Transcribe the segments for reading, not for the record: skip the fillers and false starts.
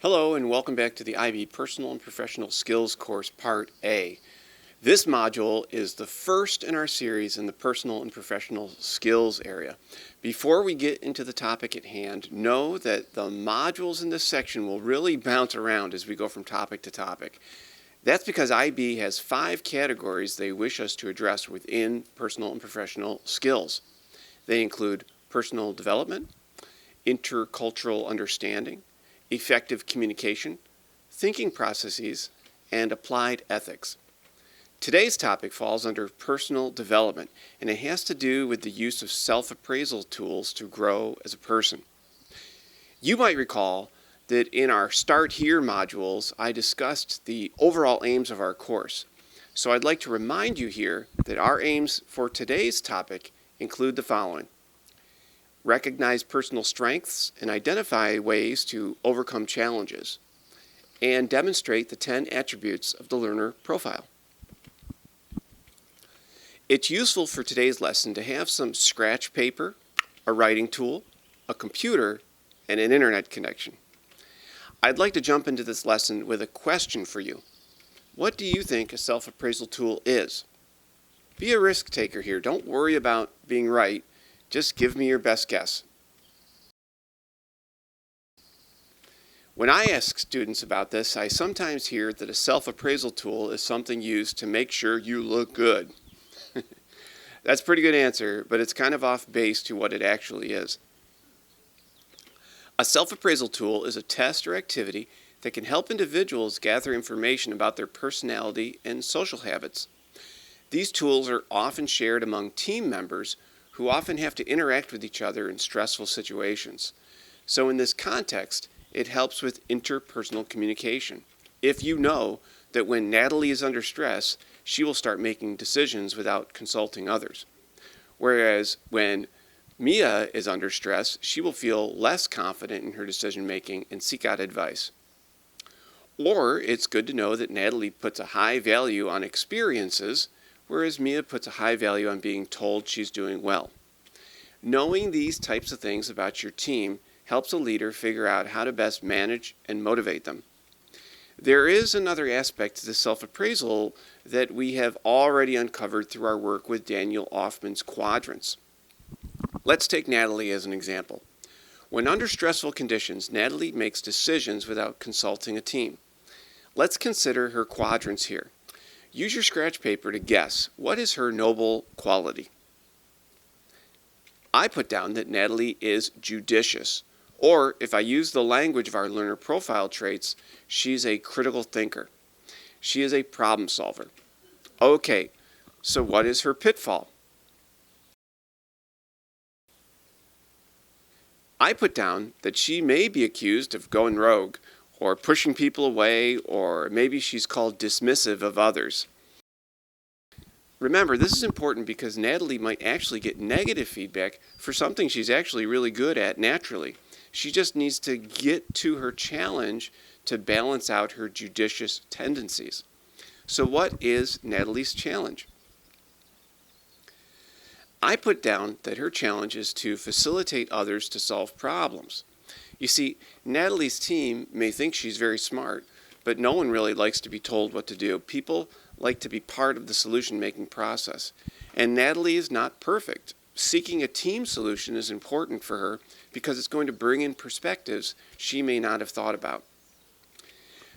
Hello and welcome back to the IB Personal and Professional Skills course, Part A. This module is the first in our series in the personal and professional skills area. Before we get into the topic at hand, know that the modules in this section will really bounce around as we go from topic to topic. That's because IB has 5 categories they wish us to address within personal and professional skills. They include personal development, intercultural understanding, effective communication, thinking processes, and applied ethics. Today's topic falls under personal development, and it has to do with the use of self-appraisal tools to grow as a person. You might recall that in our Start Here modules, I discussed the overall aims of our course. So I'd like to remind you here that our aims for today's topic include the following: recognize personal strengths and identify ways to overcome challenges, and demonstrate the 10 attributes of the learner profile. It's useful for today's lesson to have some scratch paper, a writing tool, a computer, and an internet connection. I'd like to jump into this lesson with a question for you. What do you think a self-appraisal tool is? Be a risk taker here. Don't worry about being right. Just give me your best guess. When I ask students about this, I sometimes hear that a self-appraisal tool is something used to make sure you look good. That's a pretty good answer, but it's kind of off base to what it actually is. A self-appraisal tool is a test or activity that can help individuals gather information about their personality and social habits. These tools are often shared among team members who often have to interact with each other in stressful situations. So in this context, it helps with interpersonal communication. If you know that when Natalie is under stress, she will start making decisions without consulting others. Whereas when Mia is under stress, she will feel less confident in her decision making and seek out advice. Or it's good to know that Natalie puts a high value on experiences, whereas Mia puts a high value on being told she's doing well. Knowing these types of things about your team helps a leader figure out how to best manage and motivate them. There is another aspect to the self-appraisal that we have already uncovered through our work with Daniel Offman's quadrants. Let's take Natalie as an example. When under stressful conditions, Natalie makes decisions without consulting a team. Let's consider her quadrants here. Use your scratch paper to guess, what is her noble quality? I put down that Natalie is judicious, or if I use the language of our learner profile traits, she's a critical thinker. She is a problem solver. Okay, so what is her pitfall? I put down that she may be accused of going rogue, or pushing people away, or maybe she's called dismissive of others. Remember, this is important because Natalie might actually get negative feedback for something she's actually really good at naturally. She just needs to get to her challenge to balance out her judicious tendencies. So what is Natalie's challenge? I put down that her challenge is to facilitate others to solve problems. You see, Natalie's team may think she's very smart, but no one really likes to be told what to do. People like to be part of the solution-making process. And Natalie is not perfect. Seeking a team solution is important for her because it's going to bring in perspectives she may not have thought about.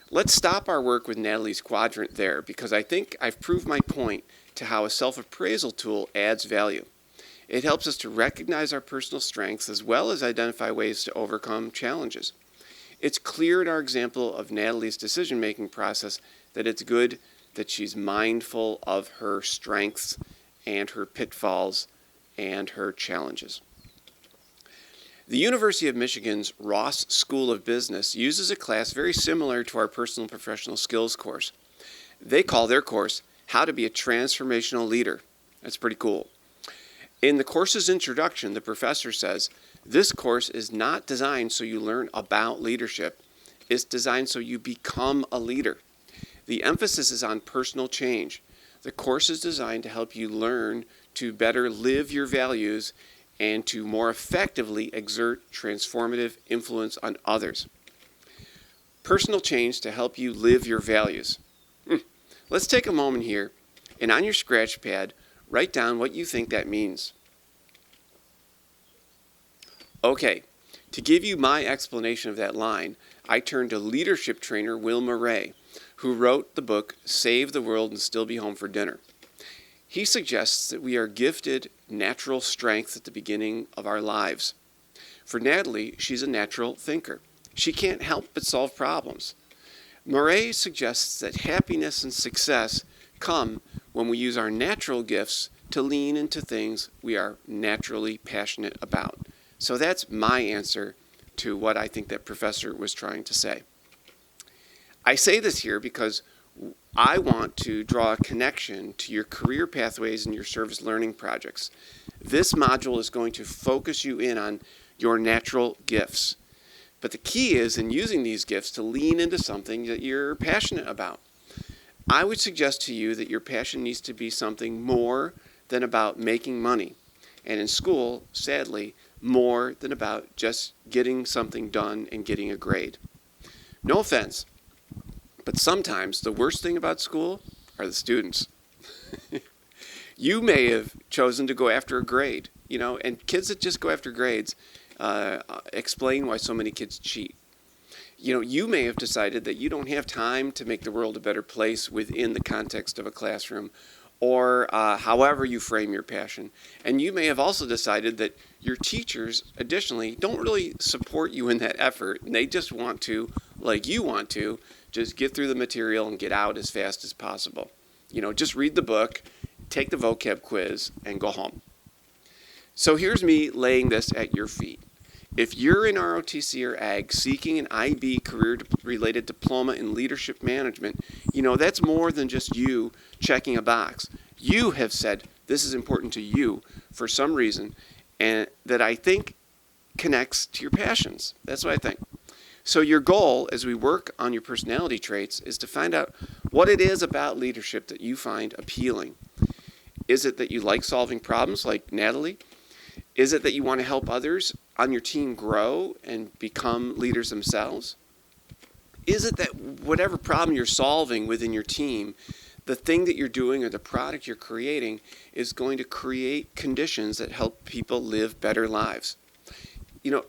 Let's stop our work with Natalie's quadrant there because I think I've proved my point to how a self-appraisal tool adds value. It helps us to recognize our personal strengths as well as identify ways to overcome challenges. It's clear in our example of Natalie's decision-making process that it's good that she's mindful of her strengths and her pitfalls and her challenges. The University of Michigan's Ross School of Business uses a class very similar to our personal and professional skills course. They call their course How to Be a Transformational Leader. That's pretty cool. In the course's introduction, the professor says, this course is not designed so you learn about leadership. It's designed so you become a leader. The emphasis is on personal change. The course is designed to help you learn to better live your values and to more effectively exert transformative influence on others. Personal change to help you live your values. Let's take a moment here and on your scratch pad, write down what you think that means. Okay, to give you my explanation of that line, I turn to leadership trainer Wilma Ray, who wrote the book Save the World and Still Be Home for Dinner. He suggests that we are gifted natural strength at the beginning of our lives. For Natalie, she's a natural thinker. She can't help but solve problems. Murray suggests that happiness and success come when we use our natural gifts to lean into things we are naturally passionate about. So that's my answer to what I think that professor was trying to say. I say this here because I want to draw a connection to your career pathways and your service learning projects. This module is going to focus you in on your natural gifts. But the key is in using these gifts to lean into something that you're passionate about. I would suggest to you that your passion needs to be something more than about making money. And in school, sadly, more than about just getting something done and getting a grade. No offense, but sometimes the worst thing about school are the students. You may have chosen to go after a grade, and kids that just go after grades explain why so many kids cheat. You may have decided that you don't have time to make the world a better place within the context of a classroom, or however you frame your passion. And you may have also decided that your teachers, additionally, don't really support you in that effort, and they just want to, like you want to, just get through the material and get out as fast as possible. Just read the book, take the vocab quiz, and go home. So here's me laying this at your feet. If you're in ROTC or AG seeking an IB career-related diploma in leadership management, that's more than just you checking a box. You have said this is important to you for some reason, and that I think connects to your passions. That's what I think. So your goal as we work on your personality traits is to find out what it is about leadership that you find appealing. Is it that you like solving problems like Natalie? Is it that you want to help others on your team grow and become leaders themselves? Is it that whatever problem you're solving within your team, the thing that you're doing or the product you're creating is going to create conditions that help people live better lives?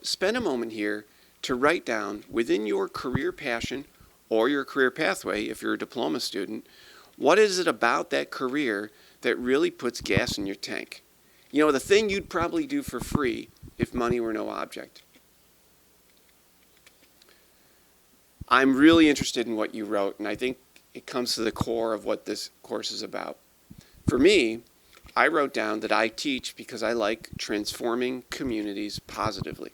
Spend a moment here to write down within your career passion or your career pathway, if you're a diploma student, what is it about that career that really puts gas in your tank? The thing you'd probably do for free if money were no object. I'm really interested in what you wrote, and I think it comes to the core of what this course is about. For me, I wrote down that I teach because I like transforming communities positively.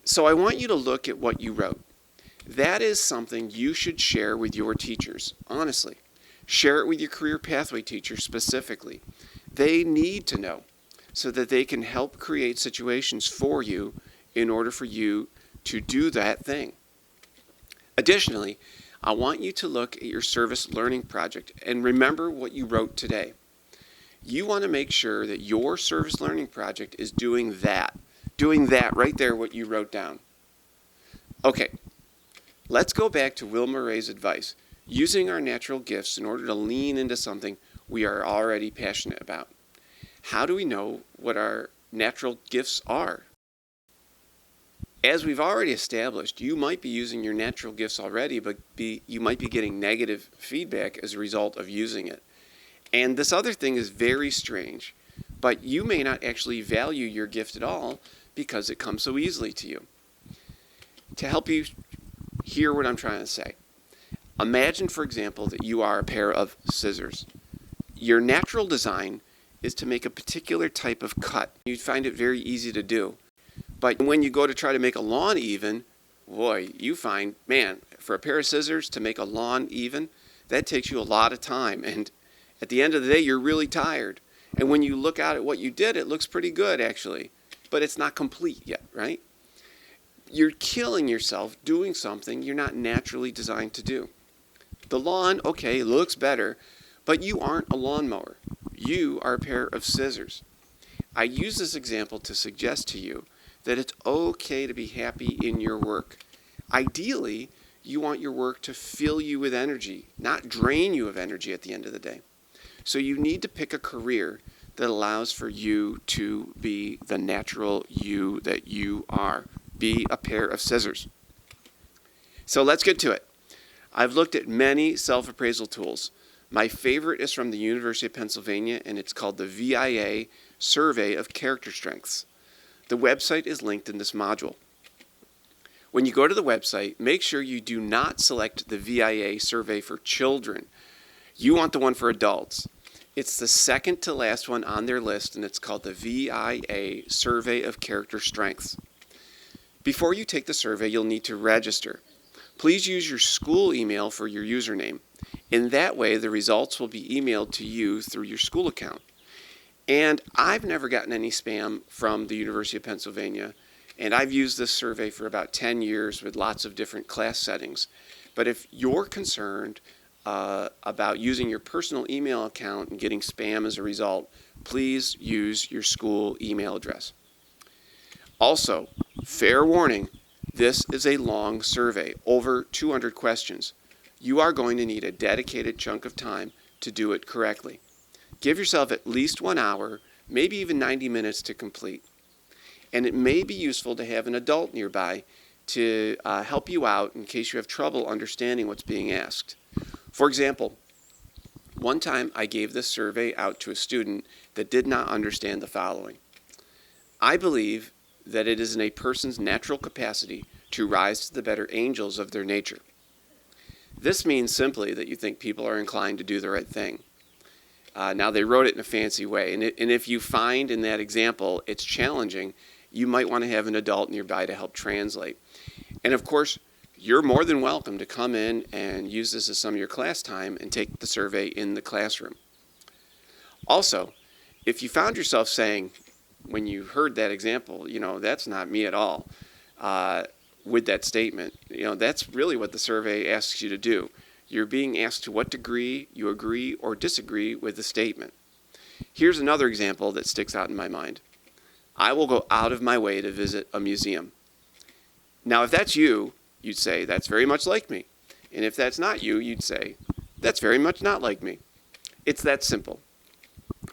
So I want you to look at what you wrote. That is something you should share with your teachers, honestly. Share it with your career pathway teacher specifically. They need to know so that they can help create situations for you in order for you to do that thing. Additionally, I want you to look at your service learning project and remember what you wrote today. You want to make sure that your service learning project is doing that right there, what you wrote down. Okay, let's go back to Wilma Ray's advice, using our natural gifts in order to lean into something we are already passionate about. How do we know what our natural gifts are? As we've already established, you might be using your natural gifts already, but you might be getting negative feedback as a result of using it. And this other thing is very strange, but you may not actually value your gift at all because it comes so easily to you. To help you hear what I'm trying to say, imagine, for example, that you are a pair of scissors. Your natural design is to make a particular type of cut. You'd find it very easy to do. But when you go to try to make a lawn even, boy, you find, man, for a pair of scissors to make a lawn even, that takes you a lot of time. And at the end of the day, you're really tired. And when you look out at what you did, it looks pretty good, actually. But it's not complete yet, right? You're killing yourself doing something you're not naturally designed to do. The lawn, okay, looks better, but you aren't a lawnmower. You are a pair of scissors. I use this example to suggest to you that it's okay to be happy in your work. Ideally, you want your work to fill you with energy, not drain you of energy at the end of the day. So you need to pick a career that allows for you to be the natural you that you are. Be a pair of scissors. So let's get to it. I've looked at many self-appraisal tools. My favorite is from the University of Pennsylvania, and it's called the VIA Survey of Character Strengths. The website is linked in this module. When you go to the website, make sure you do not select the VIA survey for children. You want the one for adults. It's the second to last one on their list, and it's called the VIA Survey of Character Strengths. Before you take the survey, you'll need to register. Please use your school email for your username. In that way, the results will be emailed to you through your school account. And I've never gotten any spam from the University of Pennsylvania, and I've used this survey for about 10 years with lots of different class settings. But if you're concerned about using your personal email account and getting spam as a result, please use your school email address. Also, fair warning, this is a long survey, over 200 questions. You are going to need a dedicated chunk of time to do it correctly. Give yourself at least 1 hour, maybe even 90 minutes to complete. And it may be useful to have an adult nearby to help you out in case you have trouble understanding what's being asked. For example, one time I gave this survey out to a student that did not understand the following. I believe that it is in a person's natural capacity to rise to the better angels of their nature. This means simply that you think people are inclined to do the right thing. Now, they wrote it in a fancy way, and if you find in that example it's challenging, you might want to have an adult nearby to help translate. And of course, you're more than welcome to come in and use this as some of your class time and take the survey in the classroom. Also, if you found yourself saying, when you heard that example, that's not me at all, with that statement, that's really what the survey asks you to do. You're being asked to what degree you agree or disagree with the statement. Here's another example that sticks out in my mind. I will go out of my way to visit a museum. Now, if that's you, you'd say, that's very much like me. And if that's not you, you'd say, that's very much not like me. It's that simple.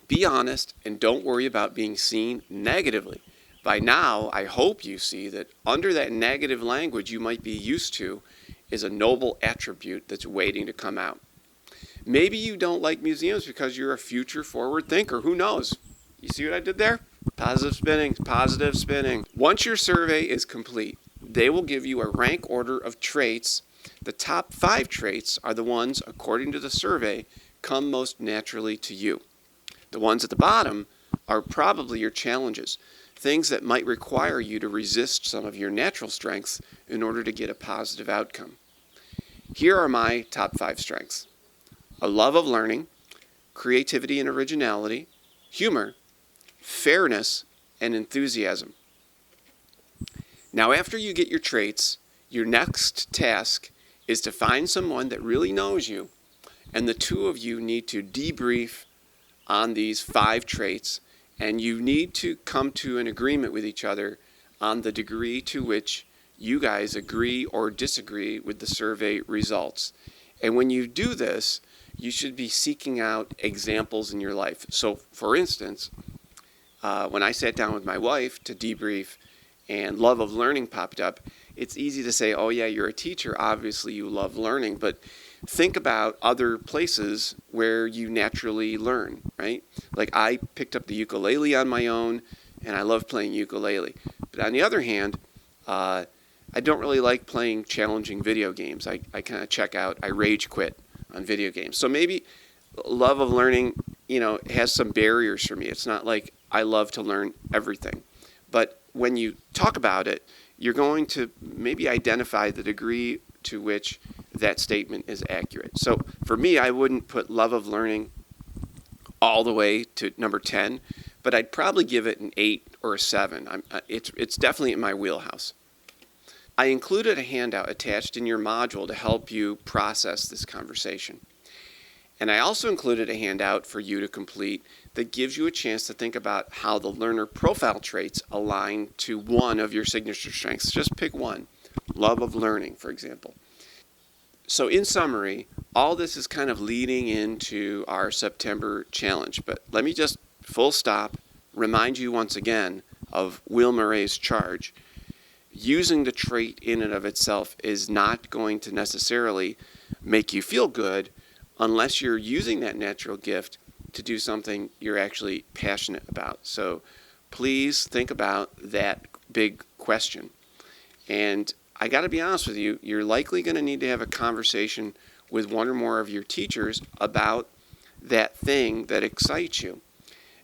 Be honest and don't worry about being seen negatively. By now, I hope you see that under that negative language you might be used to is a noble attribute that's waiting to come out. Maybe you don't like museums because you're a future-forward thinker. Who knows? You see what I did there? Positive spinning, positive spinning. Once your survey is complete, they will give you a rank order of traits. The top 5 traits are the ones, according to the survey, come most naturally to you. The ones at the bottom are probably your challenges, things that might require you to resist some of your natural strengths in order to get a positive outcome. Here are my top 5 strengths: a love of learning, creativity and originality, humor, fairness, and enthusiasm. Now, after you get your traits, your next task is to find someone that really knows you, and the two of you need to debrief on these 5 traits, and you need to come to an agreement with each other on the degree to which you guys agree or disagree with the survey results. And when you do this, you should be seeking out examples in your life. So, for instance, when I sat down with my wife to debrief and love of learning popped up, it's easy to say, oh yeah, you're a teacher, obviously you love learning, but think about other places where you naturally learn, right? Like I picked up the ukulele on my own, and I love playing ukulele. But on the other hand, I don't really like playing challenging video games. I kind of check out, I rage quit on video games. So maybe love of learning, has some barriers for me. It's not like I love to learn everything. But when you talk about it, you're going to maybe identify the degree to which that statement is accurate. So for me, I wouldn't put love of learning all the way to number 10, but I'd probably give it an 8 or a 7. It's definitely in my wheelhouse. I included a handout attached in your module to help you process this conversation. And I also included a handout for you to complete that gives you a chance to think about how the learner profile traits align to one of your signature strengths. Just pick one. love of learning, for example. So in summary, all this is kind of leading into our September challenge. But let me just full stop, remind you once again of Will Murray's charge. Using the trait in and of itself is not going to necessarily make you feel good unless you're using that natural gift to do something you're actually passionate about. So please think about that big question. And I got to be honest with you, you're likely going to need to have a conversation with one or more of your teachers about that thing that excites you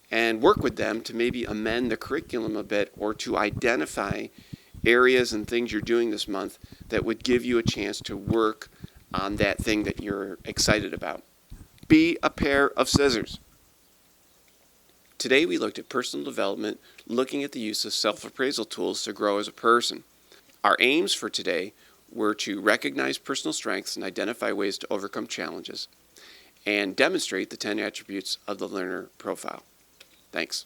and work with them to maybe amend the curriculum a bit or to identify areas and things you're doing this month that would give you a chance to work on that thing that you're excited about. Be a pair of scissors. Today we looked at personal development, looking at the use of self-appraisal tools to grow as a person. Our aims for today were to recognize personal strengths and identify ways to overcome challenges, and demonstrate the 10 attributes of the learner profile. Thanks.